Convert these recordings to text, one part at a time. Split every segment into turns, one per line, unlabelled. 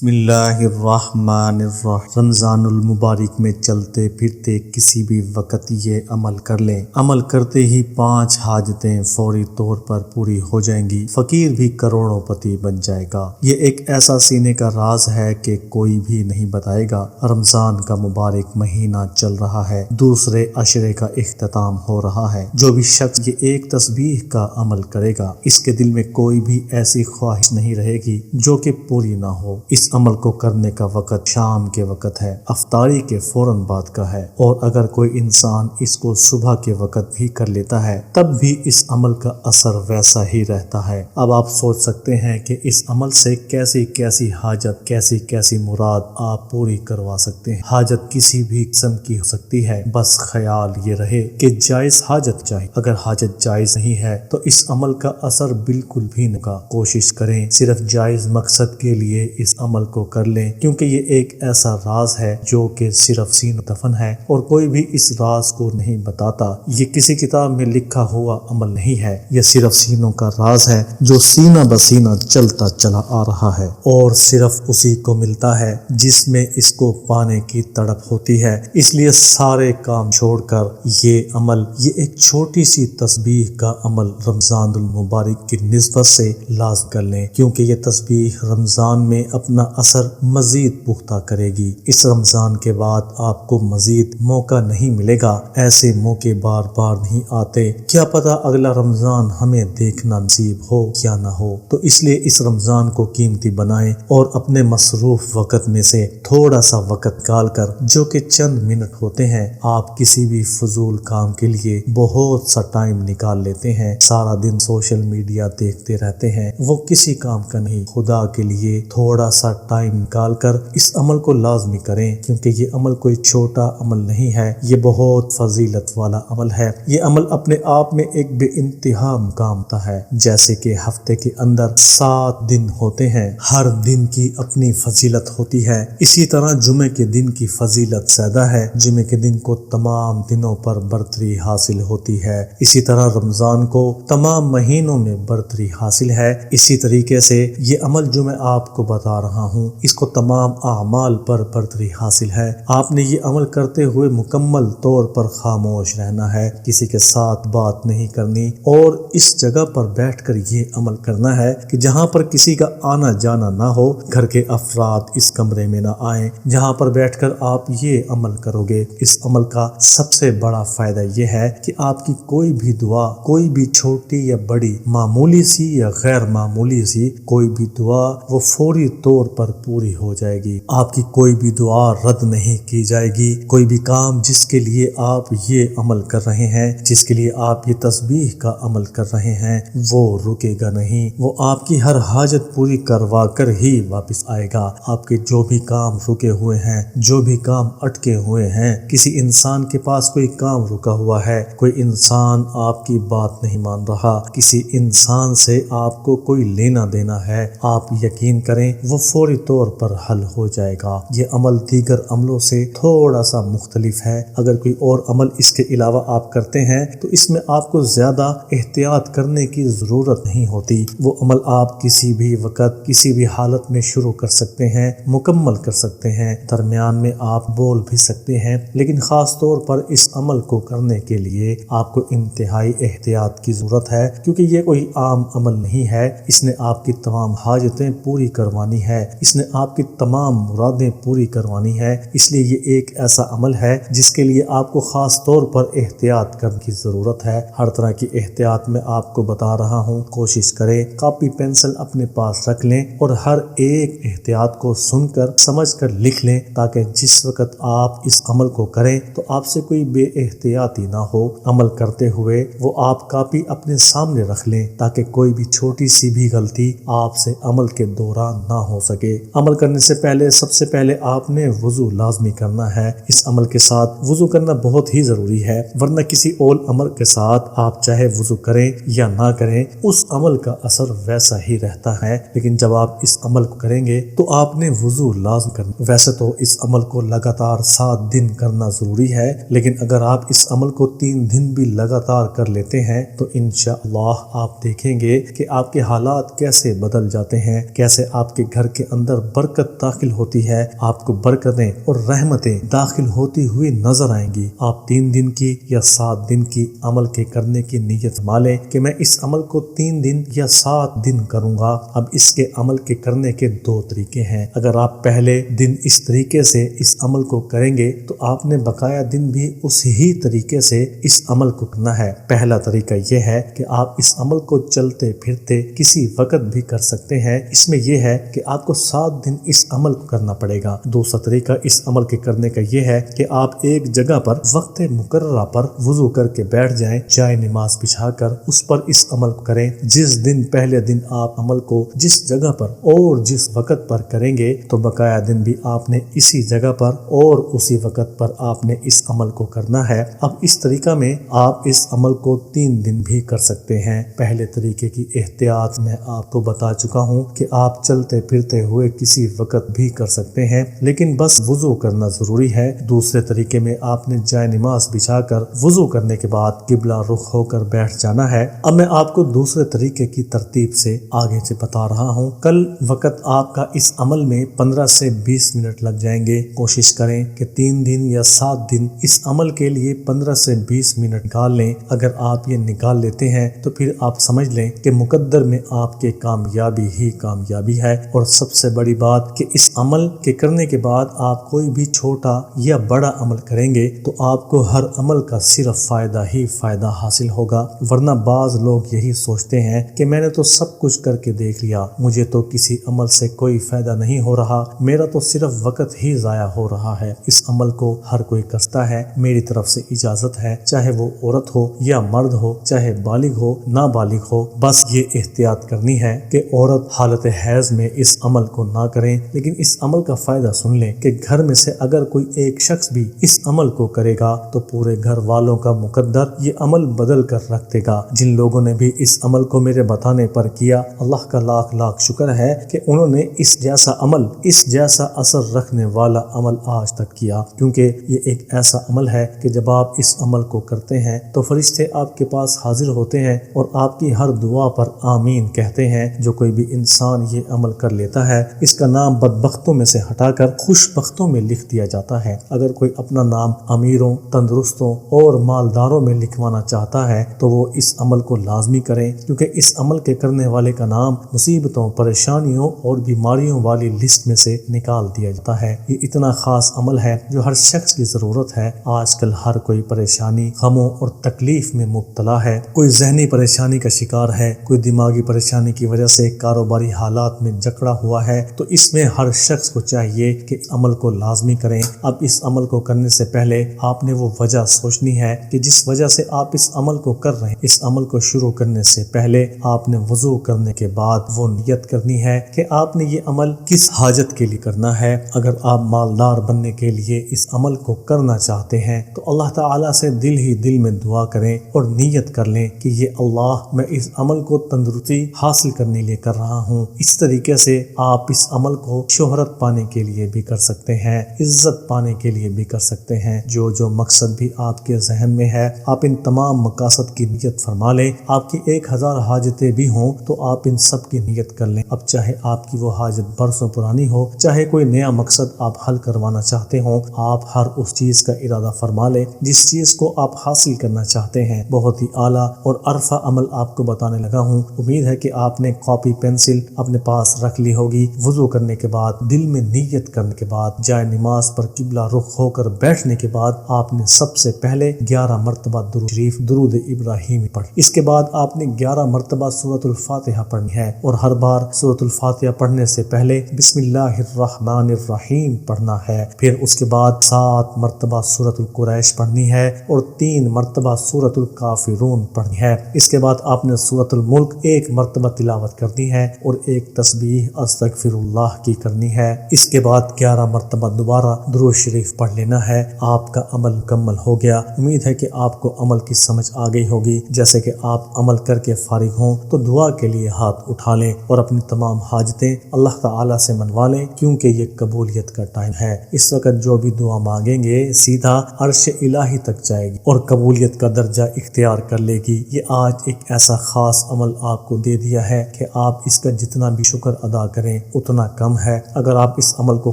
بسم اللہ الرحمن الرحیم۔ رمضان المبارک میں چلتے پھرتے کسی بھی وقت یہ عمل کر لیں، عمل کرتے ہی 5 حاجتیں فوری طور پر پوری ہو جائیں گی، فقیر بھی کروڑوں پتی بن جائے گا۔ یہ ایک ایسا سینے کا راز ہے کہ کوئی بھی نہیں بتائے گا۔ رمضان کا مبارک مہینہ چل رہا ہے، دوسرے عشرے کا اختتام ہو رہا ہے۔ جو بھی شخص یہ ایک تسبیح کا عمل کرے گا، اس کے دل میں کوئی بھی ایسی خواہش نہیں رہے گی جو کہ پوری نہ ہو۔ اس عمل کو کرنے کا وقت شام کے وقت ہے، افطاری کے فوراً بعد کا ہے، اور اگر کوئی انسان اس کو صبح کے وقت بھی کر لیتا ہے تب بھی اس عمل کا اثر ویسا ہی رہتا ہے۔ اب آپ سوچ سکتے ہیں کہ اس عمل سے کیسی کیسی حاجت، کیسی کیسی مراد آپ پوری کروا سکتے ہیں۔ حاجت کسی بھی قسم کی ہو سکتی ہے، بس خیال یہ رہے کہ جائز حاجت چاہیے۔ اگر حاجت جائز نہیں ہے تو اس عمل کا اثر بالکل بھی نہیں ہوگا۔ کوشش کریں صرف جائز مقصد کے لیے اس عمل کو کر لیں، کیونکہ یہ ایک ایسا راز ہے جو کہ صرف سینوں دفن ہے اور کوئی بھی اس راز کو نہیں بتاتا۔ یہ کسی کتاب میں لکھا ہوا عمل نہیں ہے، یہ صرف سینوں کا راز ہے جو سینہ بسینہ چلتا چلا آ رہا ہے، اور صرف اسی کو ملتا ہے جس میں اس کو پانے کی تڑپ ہوتی ہے۔ اس لیے سارے کام چھوڑ کر یہ عمل، یہ ایک چھوٹی سی تسبیح کا عمل رمضان المبارک کی نسبت سے لازم کر لیں، کیونکہ یہ تسبیح رمضان میں اپنا اثر مزید پختہ کرے گی۔ اس رمضان کے بعد آپ کو مزید موقع نہیں ملے گا، ایسے موقع بار بار نہیں آتے، کیا پتا اگلا رمضان ہمیں دیکھنا نصیب ہو یا نہ ہو۔ تو اس لیے اس رمضان کو قیمتی بنائیں اور اپنے مصروف وقت میں سے تھوڑا سا وقت نکال کر، جو کہ چند منٹ ہوتے ہیں، آپ کسی بھی فضول کام کے لیے بہت سا ٹائم نکال لیتے ہیں، سارا دن سوشل میڈیا دیکھتے رہتے ہیں، وہ کسی کام کا نہیں۔ خدا کے لیے تھوڑا سا ٹائم نکال کر اس عمل کو لازمی کریں، کیونکہ یہ عمل کوئی چھوٹا عمل نہیں ہے، یہ بہت فضیلت والا عمل ہے۔ یہ عمل اپنے آپ میں ایک بے انتہا مقام کا ہے۔ جیسے کہ ہفتے کے اندر 7 دن ہوتے ہیں، ہر دن کی اپنی فضیلت ہوتی ہے، اسی طرح جمعے کے دن کی فضیلت زیادہ ہے۔ جمعے کے دن کو تمام دنوں پر برتری حاصل ہوتی ہے، اسی طرح رمضان کو تمام مہینوں میں برتری حاصل ہے۔ اسی طریقے سے یہ عمل جو میں آپ کو بتا رہا ہوں، اس کو تمام اعمال پر برتری حاصل ہے۔ آپ نے یہ عمل کرتے ہوئے مکمل طور پر خاموش رہنا ہے، کسی کے ساتھ بات نہیں کرنی، اور اس جگہ پر بیٹھ کر یہ عمل کرنا ہے کہ جہاں پر کسی کا آنا جانا نہ ہو، گھر کے افراد اس کمرے میں نہ آئیں، جہاں پر بیٹھ کر آپ یہ عمل کرو گے۔ اس عمل کا سب سے بڑا فائدہ یہ ہے کہ آپ کی کوئی بھی دعا، کوئی بھی چھوٹی یا بڑی، معمولی سی یا غیر معمولی سی کوئی بھی دعا، وہ فوری طور پر پوری ہو جائے گی۔ آپ کی کوئی بھی دعا رد نہیں کی جائے گی۔ کوئی بھی کام جس کے لیے آپ یہ عمل کر رہے ہیں، جس کے لیے آپ یہ تسبیح کا عمل کر رہے ہیں، وہ رکے گا نہیں، وہ آپ کی ہر حاجت پوری کروا کر ہی واپس آئے گا۔ آپ کے جو بھی کام رکے ہوئے ہیں، جو بھی کام اٹکے ہوئے ہیں، کسی انسان کے پاس کوئی کام رکا ہوا ہے، کوئی انسان آپ کی بات نہیں مان رہا، کسی انسان سے آپ کو کوئی لینا دینا ہے، آپ یقین کریں وہ فوری طور پر حل ہو جائے گا۔ یہ عمل دیگر عملوں سے تھوڑا سا مختلف ہے۔ اگر کوئی اور عمل اس کے علاوہ آپ کرتے ہیں تو اس میں آپ کو زیادہ احتیاط کرنے کی ضرورت نہیں ہوتی۔ وہ عمل آپ کسی بھی وقت، کسی بھی حالت میں شروع کر سکتے ہیں، مکمل کر سکتے ہیں، درمیان میں آپ بول بھی سکتے ہیں، لیکن خاص طور پر اس عمل کو کرنے کے لیے آپ کو انتہائی احتیاط کی ضرورت ہے، کیونکہ یہ کوئی عام عمل نہیں ہے۔ اس نے آپ کی تمام حاجتیں پوری کروانی ہے، اس نے آپ کی تمام مرادیں پوری کروانی ہے۔ اس لیے یہ ایک ایسا عمل ہے جس کے لیے آپ کو خاص طور پر احتیاط کرنے کی ضرورت ہے۔ ہر طرح کی احتیاط میں آپ کو بتا رہا ہوں، کوشش کریں کاپی پینسل اپنے پاس رکھ لیں اور ہر ایک احتیاط کو سن کر سمجھ کر لکھ لیں، تاکہ جس وقت آپ اس عمل کو کریں تو آپ سے کوئی بے احتیاطی نہ ہو۔ عمل کرتے ہوئے وہ آپ کاپی اپنے سامنے رکھ لیں، تاکہ کوئی بھی چھوٹی سی بھی غلطی آپ سے عمل کے دوران نہ ہو سکے۔ عمل کرنے سے پہلے سب سے پہلے آپ نے وضو لازمی کرنا ہے۔ اس عمل کے ساتھ وضو کرنا بہت ہی ضروری ہے، ورنہ کسی اور عمل کے ساتھ آپ چاہے وضو کریں یا نہ کریں، اس عمل کا اثر ویسا ہی رہتا ہے۔ لیکن جب آپ اس عمل کو کریں گے تو آپ نے وضو لازم کرنا۔ ویسے تو اس عمل کو لگاتار 7 دن کرنا ضروری ہے، لیکن اگر آپ اس عمل کو 3 دن بھی لگاتار کر لیتے ہیں تو انشاءاللہ آپ دیکھیں گے کہ آپ کے حالات کیسے بدل جاتے ہیں، کیسے آپ کے گھر کے اندر برکت داخل ہوتی ہے، آپ کو برکتیں اور رحمتیں داخل ہوتی ہوئی نظر آئیں گی۔ آپ 3 دن کی یا 7 دن کی عمل کے کرنے کی نیت مالیں کہ میں اس عمل کو 3 دن یا 7 دن کروں گا۔ اب اس کے عمل کے کرنے کے 2 طریقے ہیں۔ اگر آپ پہلے دن اس طریقے سے اس عمل کو کریں گے تو آپ نے بقایا دن بھی اس ہی طریقے سے اس عمل کو کرنا ہے۔ پہلا طریقہ یہ ہے کہ آپ اس عمل کو چلتے پھرتے کسی وقت بھی کر سکتے ہیں۔ اس میں یہ ہے کہ آپ کو 7 دن اس عمل کو کرنا پڑے گا۔ دوسرا طریقہ اس عمل کے کرنے کا یہ ہے کہ آپ ایک جگہ پر وقت مقررہ پر وضو کر کے بیٹھ جائیں، جائے نماز بچھا کر اس پر اس عمل کو کریں۔ جس دن پہلے دن آپ عمل کو جس جگہ پر اور جس وقت پر کریں گے تو بقایا دن بھی آپ نے اسی جگہ پر اور اسی وقت پر آپ نے اس عمل کو کرنا ہے۔ اب اس طریقہ میں آپ اس عمل کو 3 دن بھی کر سکتے ہیں۔ پہلے طریقے کی احتیاط میں آپ کو بتا چکا ہوں کہ آپ چلتے پھرتے ہوئے کسی وقت بھی کر سکتے ہیں، لیکن بس وضو کرنا ضروری ہے۔ دوسرے طریقے میں آپ نے جائے نماز بچھا کر وضو کرنے کے بعد قبلہ رخ ہو کر بیٹھ جانا ہے۔ اب میں آپ کو دوسرے طریقے کی ترتیب سے آگے سے بتا رہا ہوں۔ کل وقت آپ کا اس عمل میں 15 سے 20 منٹ لگ جائیں گے۔ کوشش کریں کہ 3 دن یا 7 دن اس عمل کے لیے 15 سے 20 منٹ نکال لیں۔ اگر آپ یہ نکال لیتے ہیں تو پھر آپ سمجھ لیں کہ مقدر میں آپ کے کامیابی ہی کامیابی ہے۔ اور سب سے بڑی بات کہ اس عمل کے کرنے کے بعد آپ کوئی بھی چھوٹا یا بڑا عمل کریں گے تو آپ کو ہر عمل کا صرف فائدہ ہی فائدہ حاصل ہوگا، ورنہ بعض لوگ یہی سوچتے ہیں کہ میں نے تو سب کچھ کر کے دیکھ لیا، مجھے تو کسی عمل سے کوئی فائدہ نہیں ہو رہا، میرا تو صرف وقت ہی ضائع ہو رہا ہے۔ اس عمل کو ہر کوئی کرتا ہے، میری طرف سے اجازت ہے، چاہے وہ عورت ہو یا مرد ہو، چاہے بالغ ہو نابالغ ہو۔ بس یہ احتیاط کرنی ہے کہ عورت حالت حیض میں اس عمل کو نہ کریں، لیکن اس عمل کا فائدہ سن لیں کہ گھر میں سے اگر کوئی ایک شخص بھی اس عمل کو کرے گا تو پورے گھر والوں کا مقدر یہ عمل بدل کر رکھ دے گا۔ جن لوگوں نے بھی اس عمل کو میرے بتانے پر کیا، اللہ کا لاکھ لاکھ شکر ہے کہ انہوں نے اس جیسا عمل، اس جیسا اثر رکھنے والا عمل آج تک کیا، کیونکہ یہ ایک ایسا عمل ہے کہ جب آپ اس عمل کو کرتے ہیں تو فرشتے آپ کے پاس حاضر ہوتے ہیں اور آپ کی ہر دعا پر آمین کہتے ہیں۔ جو کوئی بھی انسان یہ عمل کر لیتا ہے اس کا نام بدبختوں میں سے ہٹا کر خوش بختوں میں لکھ دیا جاتا ہے۔ اگر کوئی اپنا نام امیروں، تندرستوں اور مالداروں میں لکھوانا چاہتا ہے تو وہ اس عمل کو لازمی کریں، کیونکہ اس عمل کے کرنے والے کا نام مصیبتوں، پریشانیوں اور بیماریوں والی لسٹ میں سے نکال دیا جاتا ہے۔ یہ اتنا خاص عمل ہے جو ہر شخص کی ضرورت ہے۔ آج کل ہر کوئی پریشانی، غموں اور تکلیف میں مبتلا ہے۔ کوئی ذہنی پریشانی کا شکار ہے، کوئی دماغی پریشانی کی وجہ سے کاروباری حالات میں جکڑا ہوا ہے، تو اس میں ہر شخص کو چاہیے کہ عمل کو لازمی کریں۔ اب اس عمل کو کرنے سے پہلے آپ نے وہ وجہ سوچنی ہے کہ جس وجہ سے آپ اس عمل کو کر رہے ہیں۔ اس عمل کو شروع کرنے سے پہلے آپ نے وضو کرنے کے بعد وہ نیت کرنی ہے کہ آپ نے یہ عمل کس حاجت کے لیے کرنا ہے۔ اگر آپ مالدار بننے کے لیے اس عمل کو کرنا چاہتے ہیں تو اللہ تعالیٰ سے دل ہی دل میں دعا کریں اور نیت کر لیں کہ یہ اللہ، میں اس عمل کو تندرستی حاصل کرنے لیے کر رہا ہوں۔ اس طریقے سے آپ اس عمل کو شہرت پانے کے لیے بھی کر سکتے ہیں، عزت پانے کے لیے بھی کر سکتے ہیں۔ جو مقصد بھی آپ کے ذہن میں ہے آپ ان تمام مقاصد کی نیت فرما لیں۔ آپ کی 1000 حاجتیں بھی ہوں تو آپ ان سب کی نیت کر لیں۔ اب چاہے آپ کی وہ حاجت برسوں پرانی ہو، چاہے کوئی نیا مقصد آپ حل کروانا چاہتے ہوں، آپ ہر اس چیز کا ارادہ فرما لیں جس چیز کو آپ حاصل کرنا چاہتے ہیں۔ بہت ہی اعلیٰ اور عرفہ عمل آپ کو بتانے لگا ہوں۔ امید ہے کہ آپ نے کاپی پینسل اپنے پاس رکھ لی ہوگی۔ وضو کرنے کے بعد، دل میں نیت کرنے کے بعد، جائے نماز پر قبلہ رخ ہو کر بیٹھنے کے بعد آپ نے سب سے پہلے 11 مرتبہ درود شریف، درود ابراہیمی پڑھ۔ اس کے بعد آپ نے 11 مرتبہ سورۃ الفاتحہ پڑھنی ہے، اور ہر بار سورۃ الفاتحہ پڑھنے سے پہلے بسم اللہ الرحمن الرحیم پڑھنا ہے۔ پھر اس کے بعد 7 مرتبہ سورۃ القریش پڑھنی ہے اور 3 مرتبہ سورۃ الکافرون پڑھنی ہے۔ اس کے بعد آپ نے سورۃ الملک 1 مرتبہ تلاوت کرنی ہے اور 1 تسبیح استغفر اللہ کی کرنی ہے۔ اس کے بعد 11 مرتبہ دوبارہ درود شریف پڑھ لینا ہے۔ آپ کا عمل مکمل ہو گیا۔ امید ہے کہ آپ کو عمل کی سمجھ آ گئی ہوگی۔ جیسے کہ آپ عمل کر کے فارغ ہوں تو دعا کے لیے ہاتھ اٹھا لیں اور اپنی تمام حاجتیں اللہ تعالیٰ سے منوا لیں، کیونکہ یہ قبولیت کا ٹائم ہے۔ اس وقت جو بھی دعا مانگیں گے سیدھا عرش الہی تک جائے گی اور قبولیت کا درجہ اختیار کر لے گی۔ یہ آج ایک ایسا خاص عمل آپ کو دے دیا ہے کہ آپ اس کا جتنا بھی شکر ادا کریں پڑھیں اتنا کم ہے۔ اگر آپ اس عمل کو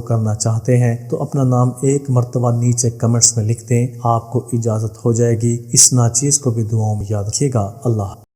کرنا چاہتے ہیں تو اپنا نام ایک مرتبہ نیچے کمنٹس میں لکھ دیں، آپ کو اجازت ہو جائے گی۔ اس ناچیز کو بھی دعاؤں میں یاد رکھیے گا۔ اللہ